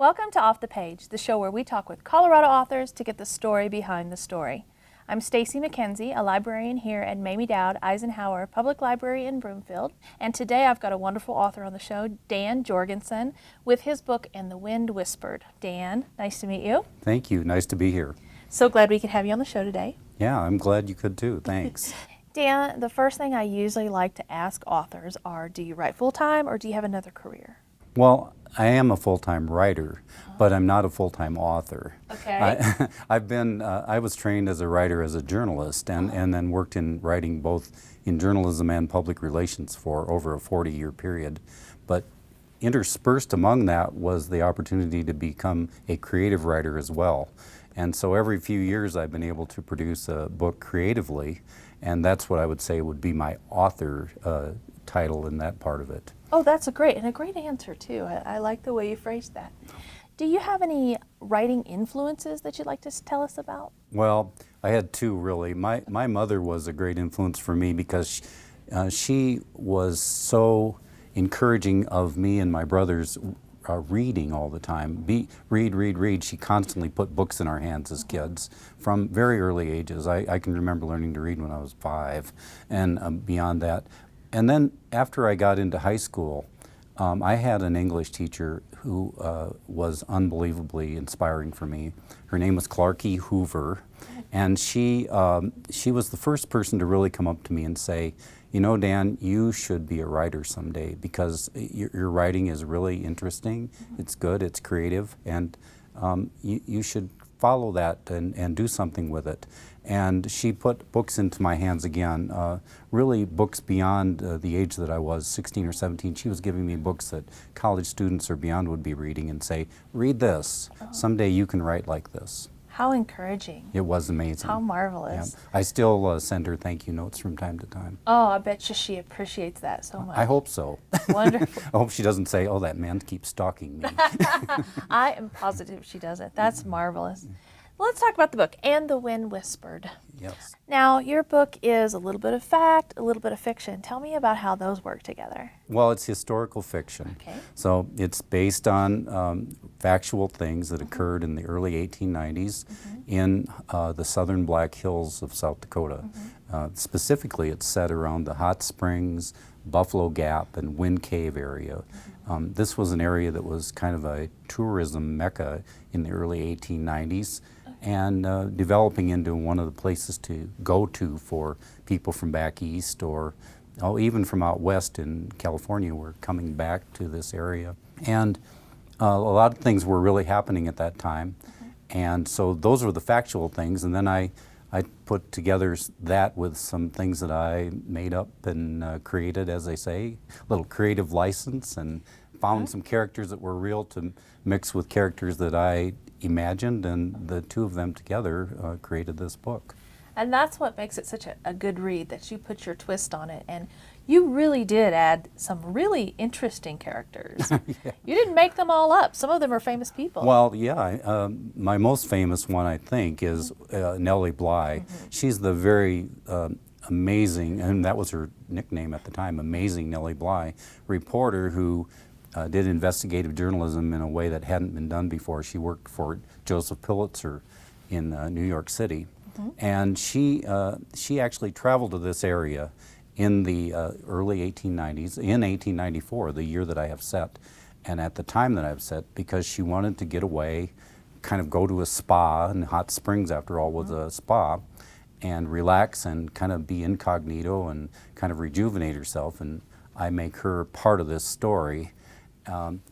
Welcome to Off the Page, the show where we talk with Colorado authors to get the story behind the story. I'm Stacy McKenzie, a librarian here at Mamie Dowd Eisenhower Public Library in Broomfield, and today I've got a wonderful author on the show, Dan Jorgensen, with his book, And the Wind Whispered. Dan, nice to meet you. Thank you. Nice to be here. So glad we could have you on the show today. Yeah, I'm glad you could too. Thanks. Dan, the first thing I usually like to ask authors are, do you write full-time or do you have another career? Well, I am a full-time writer, but I'm not a full-time author. Okay. I was trained as a writer, as a journalist, and then worked in writing both in journalism and public relations for over a 40-year period. But interspersed among that was the opportunity to become a creative writer as well. And so every few years I've been able to produce a book creatively, and that's what I would say would be my author title in that part of it. Oh, that's a great answer too. I like the way you phrased that. Do you have any writing influences that you'd like to tell us about? Well, I had two really. My mother was a great influence for me because she was so encouraging of me and my brothers reading all the time. Read. She constantly put books in our hands as kids from very early ages. I can remember learning to read when I was 5 and beyond that. And then after I got into high school, I had an English teacher who was unbelievably inspiring for me. Her name was Clarkie Hoover, and she was the first person to really come up to me and say, you know, Dan, you should be a writer someday because your writing is really interesting, it's good, it's creative, and you should follow that and do something with it. And she put books into my hands again, really books beyond the age that I was, 16 or 17. She was giving me books that college students or beyond would be reading and say, read this, someday you can write like this. How encouraging. It was amazing. How marvelous. Yeah. I still send her thank you notes from time to time. Oh, I bet you she appreciates that so much. I hope so. Wonderful. I hope she doesn't say, oh, that man keeps stalking me. I am positive she doesn't. That's marvelous. Let's talk about the book, And the Wind Whispered. Yes. Now, your book is a little bit of fact, a little bit of fiction. Tell me about how those work together. Well, it's historical fiction. Okay. So it's based on factual things that occurred in the early 1890s in the southern Black Hills of South Dakota. Specifically, it's set around the Hot Springs, Buffalo Gap, and Wind Cave area. This was an area that was kind of a tourism mecca in the early 1890s. And developing into one of the places to go to for people from back east or even from out west in California were coming back to this area. And a lot of things were really happening at that time. And so those were the factual things. And then I put together that with some things that I made up and created, as they say, a little creative license, and found some characters that were real to mix with characters that I imagined, and the two of them together created this book. And that's what makes it such a good read, that you put your twist on it. And you really did add some really interesting characters. Yeah. You didn't make them all up. Some of them are famous people. Well, yeah. My most famous one, I think, is Nellie Bly. She's the very amazing, and that was her nickname at the time, Amazing Nellie Bly, reporter who did investigative journalism in a way that hadn't been done before. She worked for Joseph Pulitzer in New York City. And she actually traveled to this area in the early 1890s, in 1894, the year that I have set, and at the time that I have set, because she wanted to get away, kind of go to a spa, and Hot Springs, after all, was a spa, and relax and kind of be incognito and kind of rejuvenate herself. And I make her part of this story.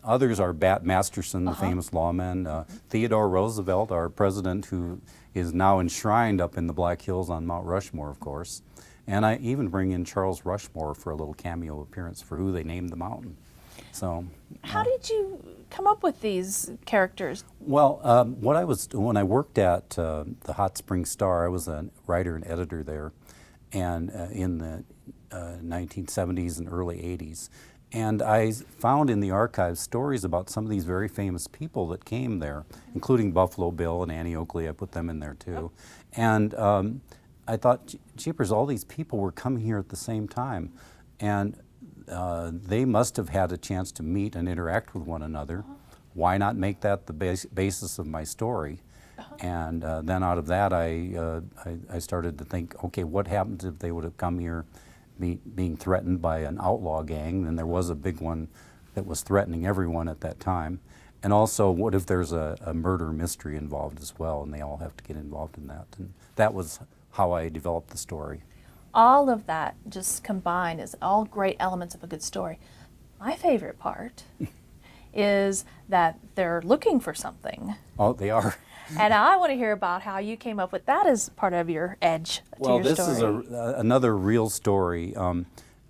Others are Bat Masterson, the famous lawman, Theodore Roosevelt, our president, who is now enshrined up in the Black Hills on Mount Rushmore, of course. And I even bring in Charles Rushmore for a little cameo appearance for who they named the mountain. So, how did you come up with these characters? Well, when I worked at the Hot Springs Star, I was a writer and editor there, and in the 1970s and early 80s. And I found in the archives stories about some of these very famous people that came there, including Buffalo Bill and Annie Oakley. I put them in there too. And I thought, jeepers, all these people were coming here at the same time. And they must have had a chance to meet and interact with one another. why not make that the basis of my story? And then out of that, I started to think, okay, what happens if they would have come here being threatened by an outlaw gang? And there was a big one that was threatening everyone at that time. And also, what if there's a murder mystery involved as well, and they all have to get involved in that? And that was how I developed the story. All of that just combined is all great elements of a good story. My favorite part is that they're looking for something. Oh, they are. And I want to hear about how you came up with that as part of your edge to your story. Well, this is another real story.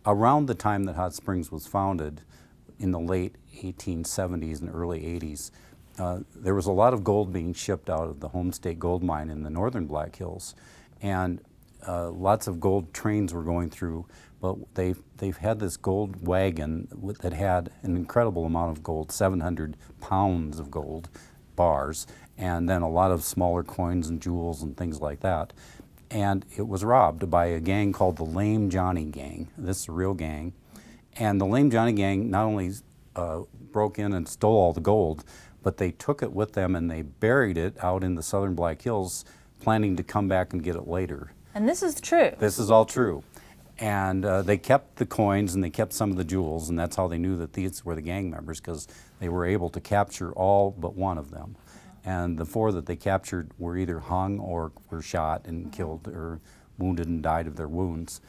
Around the time that Hot Springs was founded, in the late 1870s and early 80s, there was a lot of gold being shipped out of the Home State Gold Mine in the northern Black Hills. And lots of gold trains were going through, but they've had this gold wagon that had an incredible amount of gold, 700 pounds of gold bars, and then a lot of smaller coins and jewels and things like that. And it was robbed by a gang called the Lame Johnny Gang. This is a real gang. And the Lame Johnny Gang not only broke in and stole all the gold, but they took it with them and they buried it out in the southern Black Hills, planning to come back and get it later. And this is true. This is all true. And they kept the coins and they kept some of the jewels, and that's how they knew that these were the gang members, because they were able to capture all but one of them. And the 4 that they captured were either hung or were shot and killed or wounded and died of their wounds.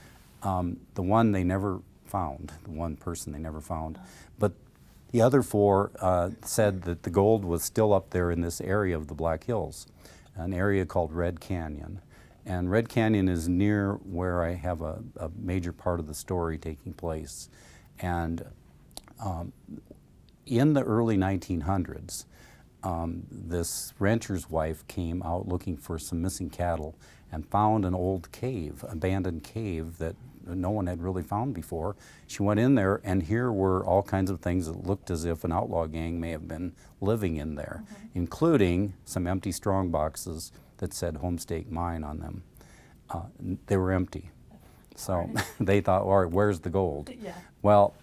The one they never found, the one person they never found. But the other 4 said that the gold was still up there in this area of the Black Hills, an area called Red Canyon. And Red Canyon is near where I have a major part of the story taking place. And in the early 1900s, this rancher's wife came out looking for some missing cattle and found an old cave, abandoned cave that no one had really found before. She went in there, and here were all kinds of things that looked as if an outlaw gang may have been living in there, including some empty strong boxes that said Home State Mine on them. They were empty. So they thought, all right, where's the gold? Yeah. Well,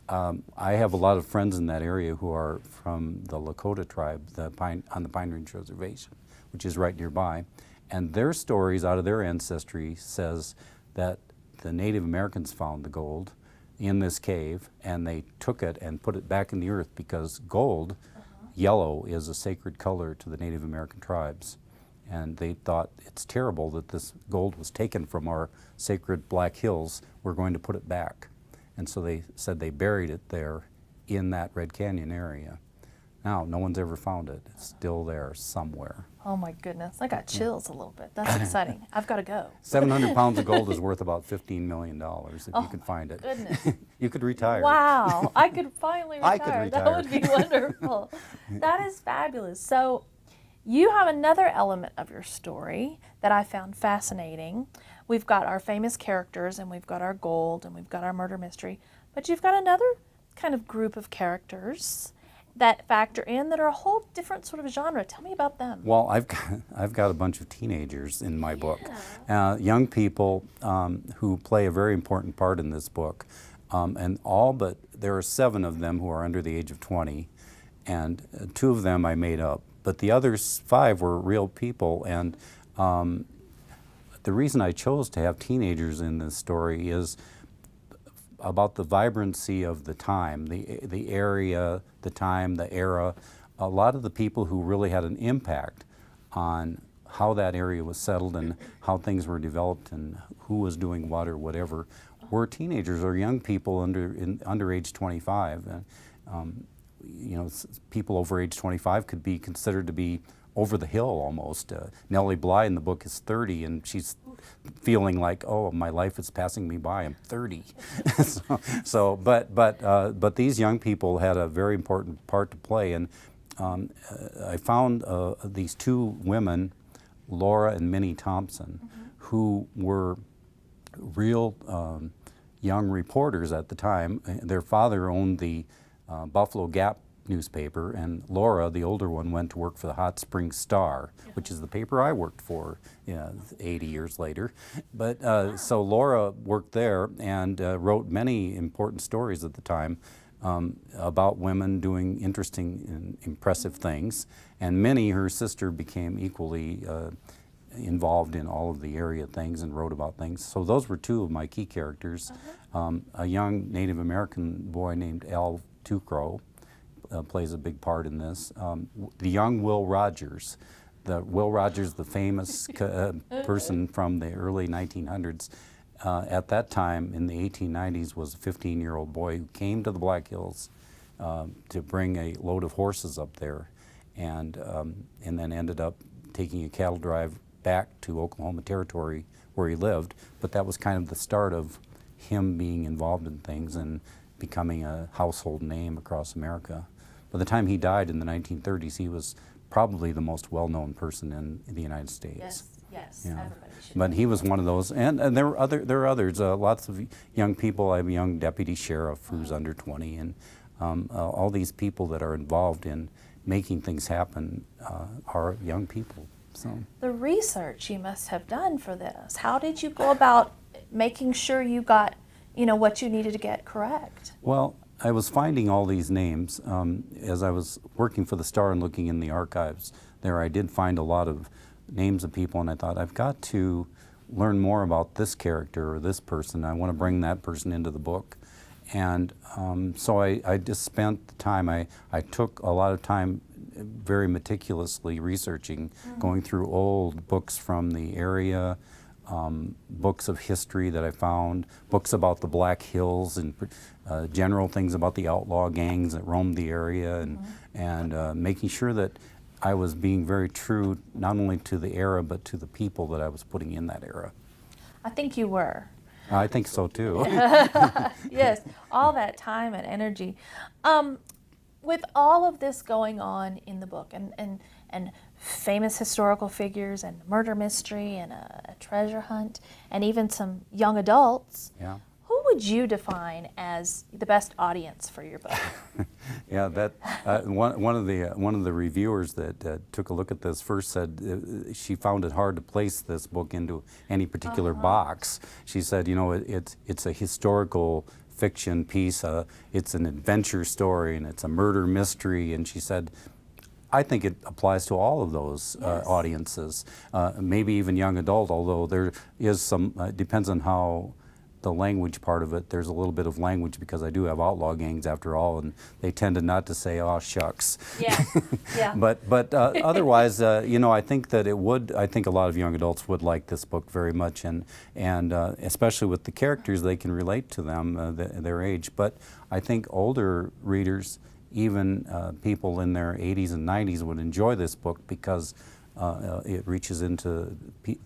I have a lot of friends in that area who are from the Dakota tribe on the Pine Ridge Reservation, which is right nearby. And their stories out of their ancestry says that the Native Americans found the gold in this cave, and they took it and put it back in the earth because gold, yellow, is a sacred color to the Native American tribes. And they thought, it's terrible that this gold was taken from our sacred Black Hills. We're going to put it back. And so they said they buried it there in that Red Canyon area. Now, no one's ever found it. It's still there somewhere. Oh my goodness, I got chills a little bit. That's exciting. I've got to go. 700 pounds of gold is worth about $15 million if you can find it. Goodness. You could retire. Wow, I could finally retire. I could retire. That would be wonderful. That is fabulous. So you have another element of your story that I found fascinating. We've got our famous characters, and we've got our gold, and we've got our murder mystery, but you've got another kind of group of characters that factor in that are a whole different sort of genre. Tell me about them. Well, I've got a bunch of teenagers in my book, young people who play a very important part in this book, and all but there are 7 of them who are under the age of 20, and 2 of them I made up, but the other 5 were real people. And the reason I chose to have teenagers in this story is about the vibrancy of the time, the area, the time, the era. A lot of the people who really had an impact on how that area was settled and how things were developed and who was doing what or whatever were teenagers or young people under age 25. You know, people over age 25 could be considered to be over the hill almost. Nellie Bly in the book is 30, and she's feeling like, oh, my life is passing me by. I'm 30. But these young people had a very important part to play, and I found these 2 women, Laura and Minnie Thompson, who were real young reporters at the time. Their father owned the Buffalo Gap newspaper, and Laura, the older one, went to work for the Hot Springs Star, which is the paper I worked for 80 years later. But so Laura worked there and wrote many important stories at the time. about women doing interesting and impressive things. And Minnie, her sister, became equally involved in all of the area things and wrote about things. So those were two of my key characters. A young Native American boy named Al Tucrow plays a big part in this. The young Will Rogers. Will Rogers, the famous person from the early 1900s, at that time in the 1890s was a 15-year-old boy who came to the Black Hills to bring a load of horses up there, and then ended up taking a cattle drive back to Oklahoma Territory where he lived. But that was kind of the start of him being involved in things and becoming a household name across America. By the time he died in the 1930s, he was probably the most well-known person in the United States. Yes, Yeah. everybody should. But he was one of those, and there are others. Lots of young people. I have a young deputy sheriff who's under 20, and all these people that are involved in making things happen are young people. So The research you must have done for this. How did you go about making sure you got, what you needed to get correct? well, I was finding all these names as I was working for the Star and looking in the archives. There, I did find a lot of names of people, and I thought, I've got to learn more about this character or this person. I want to bring that person into the book. And so I just spent the time, I took a lot of time very meticulously researching, going through old books from the area, books of history that I found, books about the Black Hills and general things about the outlaw gangs that roamed the area, and making sure that I was being very true not only to the era but to the people that I was putting in that era. I think you were. I think so too. Yes, all that time and energy. With all of this going on in the book, and famous historical figures and murder mystery and a treasure hunt and even some young adults, Yeah. who would you define as the best audience for your book? Yeah, that one of the reviewers that took a look at this first said she found it hard to place this book into any particular box. She said, it's a historical fiction piece, it's an adventure story, and it's a murder mystery. And she said, I think it applies to all of those audiences, maybe even young adult, although there is some, depends on how the language part of it, there's a little bit of language because I do have outlaw gangs after all, and they tended not to say, "Oh shucks." Yeah, yeah. But otherwise, I think that I think a lot of young adults would like this book very much, and especially with the characters, they can relate to them, their age. But I think older readers, even people in their 80s and 90s, would enjoy this book because it reaches into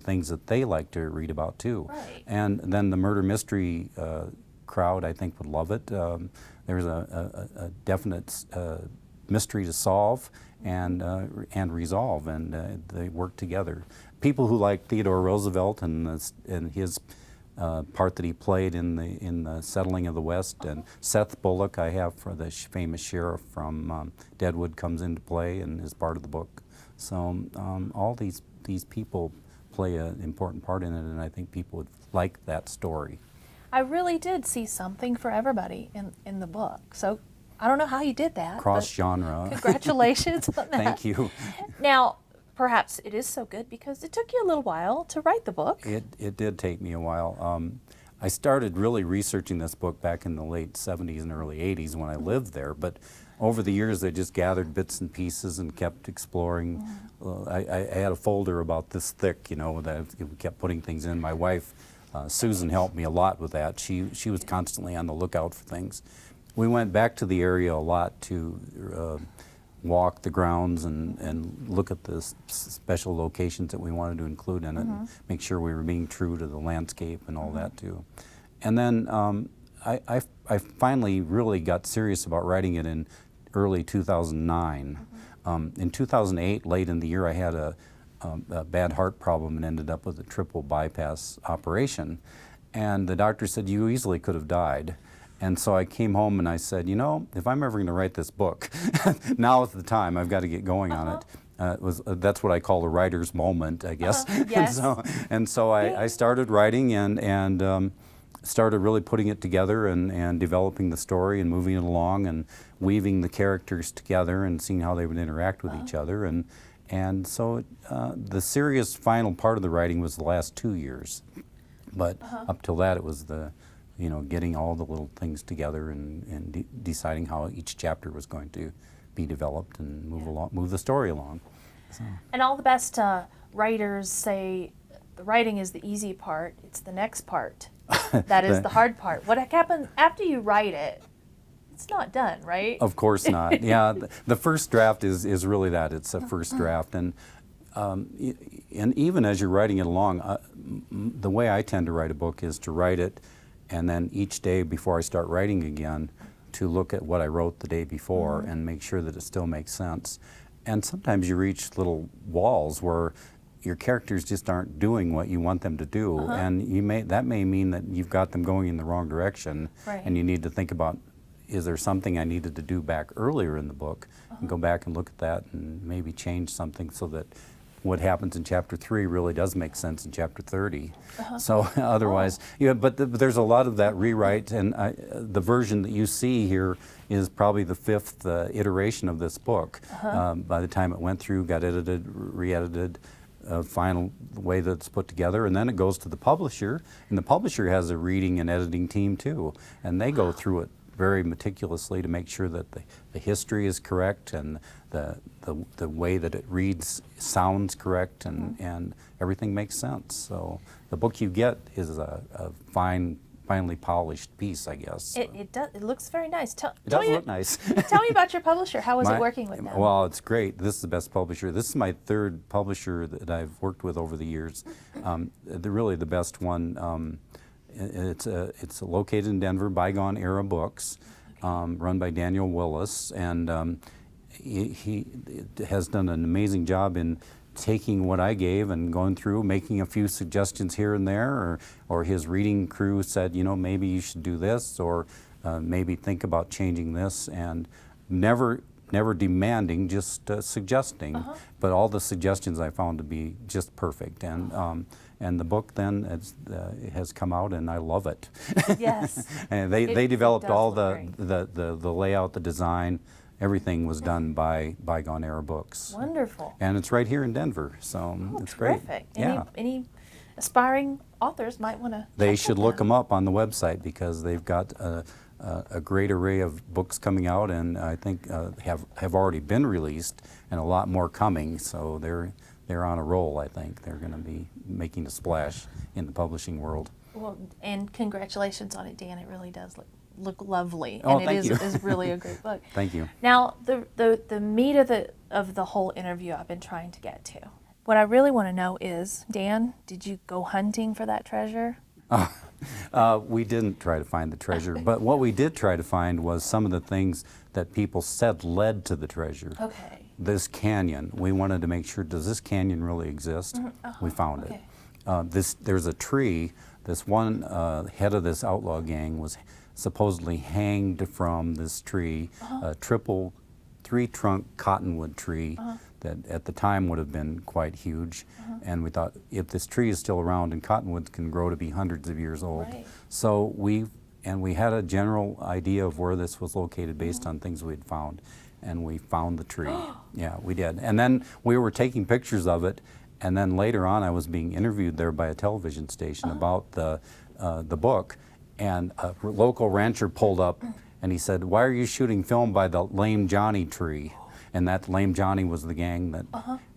things that they like to read about too. Right. And then the murder mystery crowd, I think, would love it. There's a definite mystery to solve and resolve, and they work together. People who like Theodore Roosevelt and his part that he played in the settling of the West, and Seth Bullock, I have, for the famous sheriff from Deadwood, comes into play and is part of the book. So all these people play an important part in it, and I think people would like that story. I really did see something for everybody in the book. So I don't know how you did that. Cross-genre. Congratulations on that. Thank you. Now, perhaps it is so good because it took you a little while to write the book. It did take me a while. I started really researching this book back in the late 70s and early 80s when I lived there, but over the years I just gathered bits and pieces and kept exploring. I had a folder about this thick, that I kept putting things in. My wife, Susan, helped me a lot with that. She was constantly on the lookout for things. We went back to the area a lot to walk the grounds and look at the special locations that we wanted to include in it, and make sure we were being true to the landscape and all that too. And then I finally really got serious about writing it in early 2009. In 2008, late in the year, I had a bad heart problem and ended up with a triple bypass operation. And the doctor said, you easily could have died. And so I came home and I said, if I'm ever going to write this book, now is the time. I've got to get going on it. That's what I call a writer's moment, I guess. Yes. and so I started writing, and started really putting it together and developing the story and moving it along and weaving the characters together and seeing how they would interact with each other. And so the serious final part of the writing was the last 2 years. But up till that, it was getting all the little things together and deciding how each chapter was going to be developed and move the story along. So. And all the best writers say the writing is the easy part, it's the next part that is the hard part. What happens after you write it? It's not done, right? Of course not. Yeah, the first draft is really that. It's a first draft, and even as you're writing it along, the way I tend to write a book is to write it, and then each day before I start writing again, to look at what I wrote the day before and make sure that it still makes sense. And sometimes you reach little walls where your characters just aren't doing what you want them to do, and that may mean that you've got them going in the wrong direction, and you need to think about, is there something I needed to do back earlier in the book, and go back and look at that and maybe change something so that what happens in chapter 3 really does make sense in chapter 30. So otherwise, but there's a lot of that rewrite, and the version that you see here is probably the 5th iteration of this book. By the time it went through, got edited, re-edited, final way that it's put together, and then it goes to the publisher, and the publisher has a reading and editing team too, and they go through it very meticulously to make sure that the history is correct and the way that it reads sounds correct, and everything makes sense. So the book you get is a finely polished piece, I guess. It does. It looks very nice. It does look nice. Tell me about your publisher. How was it working with them? Well, it's great. This is the best publisher. This is my 3rd publisher that I've worked with over the years. Really the best one. It's located in Denver, Bygone Era Books, run by Daniel Willis, and he has done an amazing job in taking what I gave and going through, making a few suggestions here and there, or his reading crew said, maybe you should do this, or maybe think about changing this, and never demanding, just suggesting. But all the suggestions I found to be just perfect, and the book then has come out, and I love it. Yes. And they developed all the layout, the design. Everything was done by Bygone Era Books. Wonderful. And it's right here in Denver, so it's great. Terrific. Yeah. Any aspiring authors might want to. They should look them up on the website, because they've got a great array of books coming out, and I think have already been released, and a lot more coming. So they're on a roll. I think they're going to be making a splash in the publishing world. Well, and congratulations on it, Dan. It really does look lovely, Oh, and thank you. it is really a great book. Thank you. Now, the meat of the whole interview I've been trying to get to. What I really want to know is, Dan, did you go hunting for that treasure? We didn't try to find the treasure, but what we did try to find was some of the things that people said led to the treasure. Okay. This canyon, we wanted to make sure, does this canyon really exist? We found it. There's a tree. This one head of this outlaw gang was supposedly hanged from this tree, a triple 3-trunk cottonwood tree that at the time would have been quite huge. And we thought, if this tree is still around, and cottonwoods can grow to be hundreds of years old. Right. So we had a general idea of where this was located based on things we had found. And we found the tree. Yeah, we did. And then we were taking pictures of it, and then later on I was being interviewed there by a television station about the book, and a local rancher pulled up and he said, "Why are you shooting film by the Lame Johnny tree?" And that Lame Johnny was the gang that,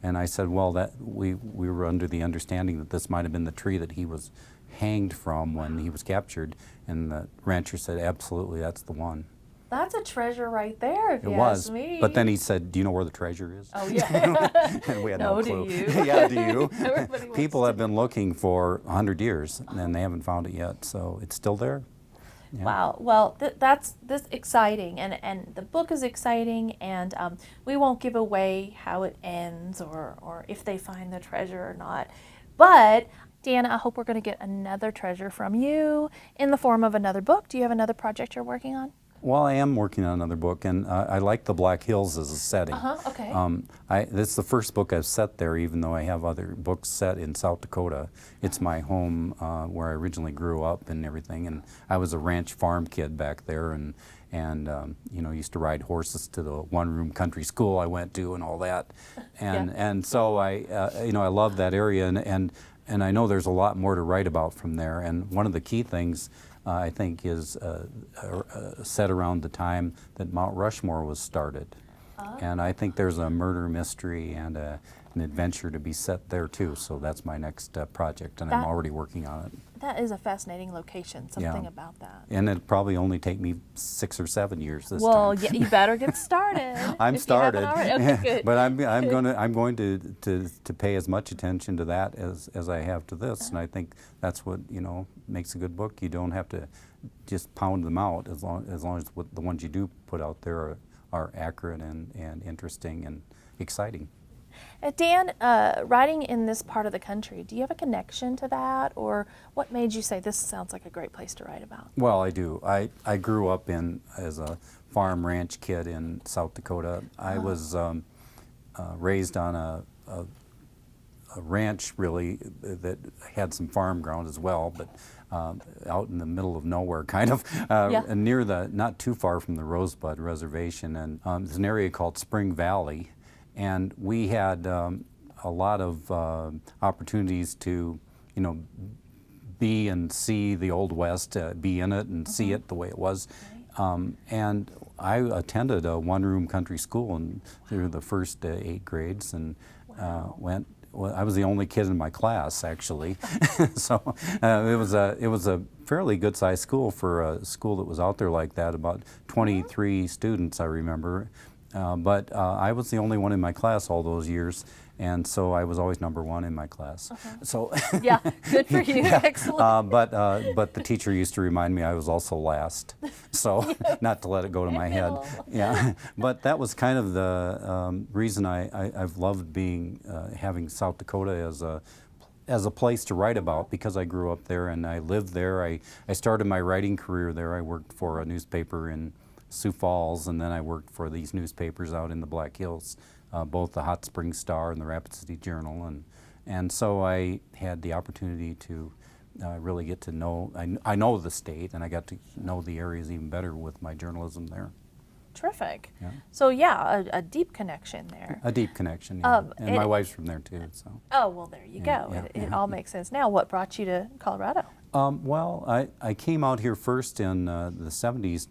and I said, well, that we were under the understanding that this might have been the tree that he was hanged from when he was captured. And the rancher said, absolutely, that's the one. That's a treasure right there, if It you was, ask me. but then he said, do you know where the treasure is? Oh, yeah. And we had No, no do clue. you? Yeah, do you? Everybody wants People to have been looking for 100 years, and they haven't found it yet, so it's still there. Yeah. Wow. Well, that's exciting, and the book is exciting, and we won't give away how it ends or if they find the treasure or not. But, Dan, I hope we're going to get another treasure from you in the form of another book. Do you have another project you're working on? Well, I am working on another book, and I like the Black Hills as a setting. Okay. This is the first book I've set there, even though I have other books set in South Dakota. It's my home where I originally grew up and everything, and I was a ranch farm kid back there, and you know, used to ride horses to the one-room country school I went to and all that, and so you know, I love that area, and I know there's a lot more to write about from there. And one of the key things I think is set around the time that Mount Rushmore was started. And I think there's a murder mystery and an adventure to be set there too. So that's my next project, and I'm already working on it. That is a fascinating location, something about that. And it'll probably only take me 6 or 7 years this time. Well, yeah, you better get started. I'm started. Okay, good. But I'm going to pay as much attention to that as I have to this, and I think that's what, you know, makes a good book. You don't have to just pound them out, as long as the ones you do put out there are accurate and interesting and exciting. Dan, writing in this part of the country, do you have a connection to that, or what made you say this sounds like a great place to write about? Well, I do. I grew up as a farm ranch kid in South Dakota. I was raised on a ranch, really, that had some farm ground as well, but out in the middle of nowhere, kind of, near not too far from the Rosebud Reservation, and there's an area called Spring Valley. And we had a lot of opportunities to, you know, be and see the Old West, be in it and see it the way it was. And I attended a one-room country school through the first 8 grades, and well, I was the only kid in my class, actually. So it was a fairly good-sized school for a school that was out there like that, about 23 students, I remember. But I was the only one in my class all those years, and so I was always #1 in my class. So yeah, good for you. Excellent. But the teacher used to remind me I was also last, so not to let it go to my head. Yeah, but that was kind of the reason I've loved having South Dakota as a place to write about, because I grew up there and I lived there. I started my writing career there. I worked for a newspaper in Sioux Falls, and then I worked for these newspapers out in the Black Hills, both the Hot Springs Star and the Rapid City Journal, and so I had the opportunity to really get to know, I know the state, and I got to know the areas even better with my journalism there. Terrific. Yeah. So yeah, a deep connection there. A deep connection, yeah. And my wife's from there too, so. Oh, well, there you go. Yeah, It all makes sense now. What brought you to Colorado? Well, I came out here first in the 70s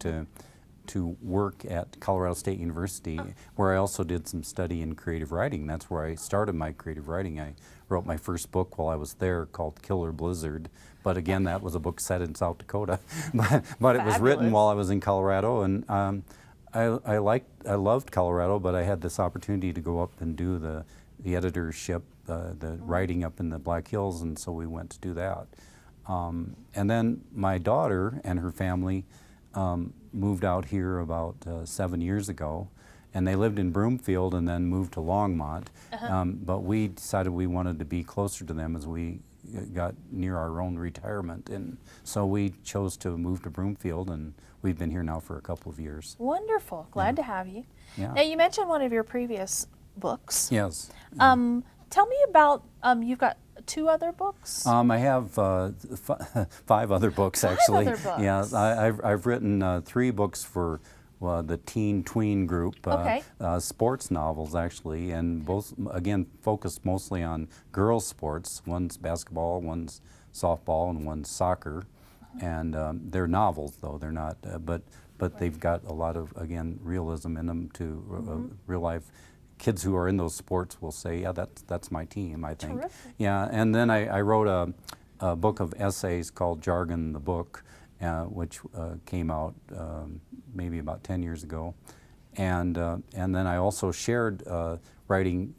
to work at Colorado State University, where I also did some study in creative writing. That's where I started my creative writing. I wrote my first book while I was there, called Killer Blizzard. But again, that was a book set in South Dakota. but it was written while I was in Colorado, and I loved Colorado, but I had this opportunity to go up and do the editorship, the writing up in the Black Hills, and so we went to do that. And then my daughter and her family moved out here about 7 years ago, and they lived in Broomfield and then moved to Longmont. But we decided we wanted to be closer to them as we got near our own retirement, and so we chose to move to Broomfield, and we've been here now for a couple of years. Wonderful. Glad to have you. Yeah. Now, you mentioned one of your previous books. Yes. Tell me about, you've got 2 other books? I have 5 other books, actually. 5 other books. Yeah, I've written 3 books for the teen tween group, sports novels actually, and both, again, focused mostly on girls' sports. One's basketball, one's softball, and one's soccer. And they're novels, though they're not, but they've got a lot of, again, realism in them to real life. Kids who are in those sports will say, yeah, that's my team, I think. Terrific. Yeah, and then I wrote a book of essays called Jargon the Book, which came out maybe about 10 years ago. And then I also shared writing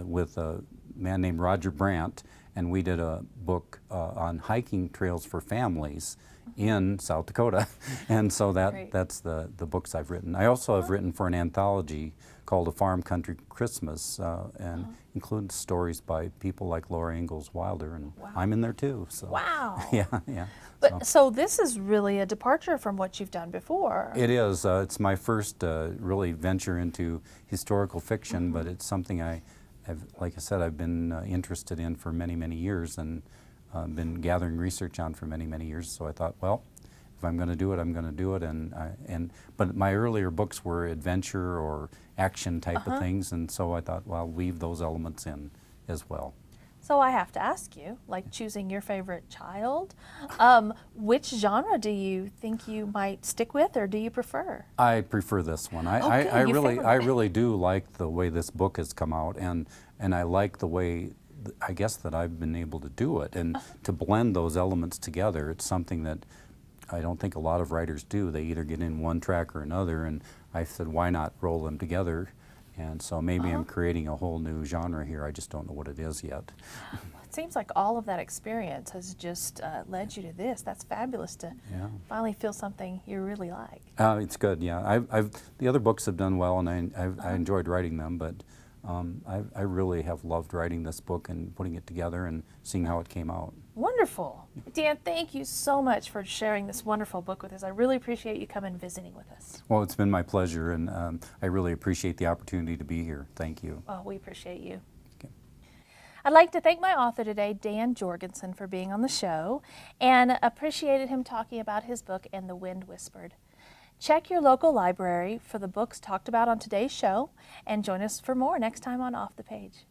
with a man named Roger Brandt, and we did a book on hiking trails for families in South Dakota. And so Great. that's the books I've written. I also have written for an anthology called A Farm Country Christmas, and includes stories by people like Laura Ingalls Wilder, and I'm in there too. So Wow. yeah, yeah. But so this is really a departure from what you've done before. It is. It's my first really venture into historical fiction, but it's something like I said, I've been interested in for many, many years, and been gathering research on for many, many years. So I thought, well, if I'm going to do it, I'm going to do it. But my earlier books were adventure or action type of things, and so I thought, well, I'll weave those elements in as well. So I have to ask you, like choosing your favorite child, which genre do you think you might stick with, or do you prefer? I prefer this one. Good, I you really, found I it. really do like the way this book has come out, and I like the way, I guess, that I've been able to do it, and to blend those elements together. It's something that I don't think a lot of writers do. They either get in one track or another, and I said, why not roll them together? And so maybe I'm creating a whole new genre here. I just don't know what it is yet. It seems like all of that experience has just led you to this. That's fabulous to finally feel something you really like. It's good, yeah. The other books have done well, and I enjoyed writing them, but I really have loved writing this book and putting it together and seeing how it came out. Wonderful. Dan, thank you so much for sharing this wonderful book with us. I really appreciate you coming and visiting with us. Well, it's been my pleasure, and I really appreciate the opportunity to be here. Thank you. Oh, we appreciate you. Okay. I'd like to thank my author today, Dan Jorgensen, for being on the show, and appreciated him talking about his book, And the Wind Whispered. Check your local library for the books talked about on today's show, and join us for more next time on Off the Page.